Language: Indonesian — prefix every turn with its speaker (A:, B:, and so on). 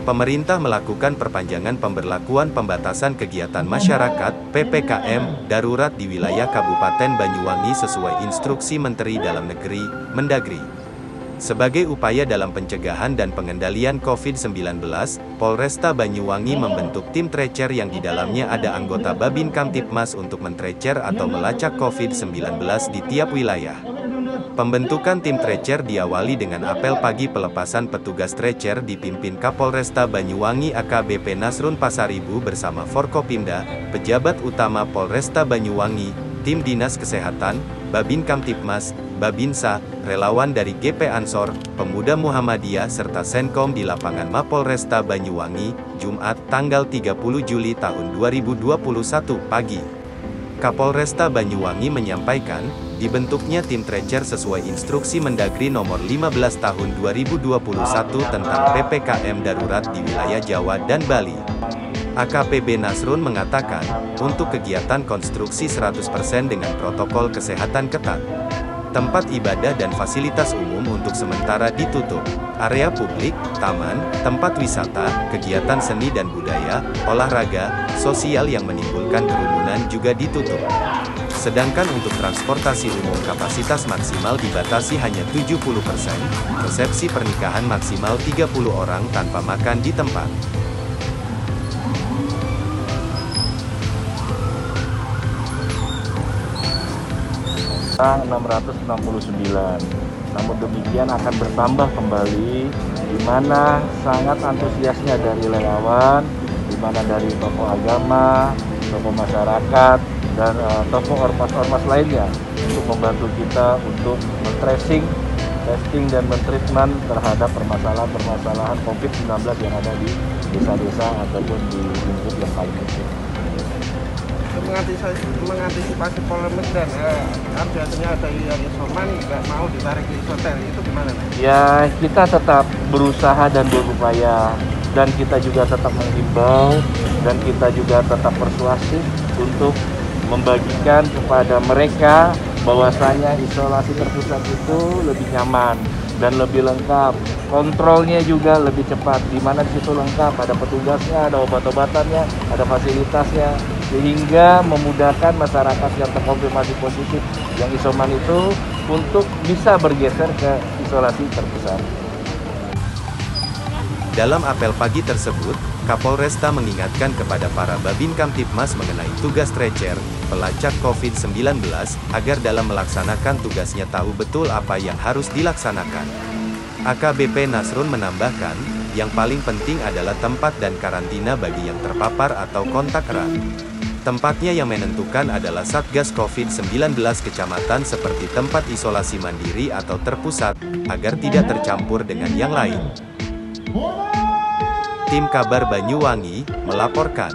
A: Pemerintah melakukan perpanjangan pemberlakuan pembatasan kegiatan masyarakat (PPKM) darurat di wilayah Kabupaten Banyuwangi sesuai instruksi Menteri Dalam Negeri, Mendagri. Sebagai upaya dalam pencegahan dan pengendalian COVID-19, Polresta Banyuwangi membentuk tim tracer yang di dalamnya ada anggota Babin Kamtibmas untuk mentracer atau melacak COVID-19 di tiap wilayah. Pembentukan tim tracer diawali dengan apel pagi pelepasan petugas tracer dipimpin Kapolresta Banyuwangi AKBP Nasrun Pasaribu bersama Forkopimda, pejabat utama Polresta Banyuwangi, tim Dinas Kesehatan, Babin Kamtibmas, Babinsa, relawan dari GP Ansor, Pemuda Muhammadiyah serta Senkom di lapangan Mapolresta Banyuwangi, Jumat, tanggal 30 Juli tahun 2021 pagi. Kapolresta Banyuwangi menyampaikan, dibentuknya tim tracer sesuai instruksi Mendagri nomor 15 tahun 2021 tentang PPKM darurat di wilayah Jawa dan Bali. AKPB Nasrun mengatakan, untuk kegiatan konstruksi 100% dengan protokol kesehatan ketat. Tempat ibadah dan fasilitas umum untuk sementara ditutup. Area publik, taman, tempat wisata, kegiatan seni dan budaya, olahraga, sosial yang menimbulkan kerumunan juga ditutup. Sedangkan untuk transportasi umum kapasitas maksimal dibatasi hanya 70%, resepsi pernikahan maksimal 30 orang tanpa makan di tempat.
B: Tanggal 669. Namun demikian akan bertambah kembali, di mana sangat antusiasnya dari relawan, di mana dari tokoh agama, tokoh masyarakat, dan tokoh ormas-ormas lainnya untuk membantu kita untuk men-tracing, testing, dan men-treatment terhadap permasalahan-permasalahan COVID-19 yang ada di desa-desa ataupun di lingkup yang paling kecil.
C: Mengantisipasi polemik dan biasanya ada yang isoman nggak mau ditarik ke isoter, itu gimana?
B: Ya, kita tetap berusaha dan berupaya, dan kita juga tetap menghimbau, dan kita juga tetap persuasif untuk membagikan kepada mereka bahwasanya isolasi terpusat itu lebih nyaman dan lebih lengkap. Kontrolnya juga lebih cepat, di mana di situ lengkap, ada petugasnya, ada obat-obatannya, ada fasilitasnya, sehingga memudahkan masyarakat yang terkonfirmasi positif yang isoman itu untuk bisa bergeser ke isolasi terpusat.
A: Dalam apel pagi tersebut, Kapolresta mengingatkan kepada para Babin Kamtibmas mengenai tugas tracer, pelacak COVID-19, agar dalam melaksanakan tugasnya tahu betul apa yang harus dilaksanakan. AKBP Nasrun menambahkan, yang paling penting adalah tempat dan karantina bagi yang terpapar atau kontak erat. Tempatnya yang menentukan adalah Satgas COVID-19 kecamatan seperti tempat isolasi mandiri atau terpusat, agar tidak tercampur dengan yang lain. Tim Kabar Banyuwangi melaporkan.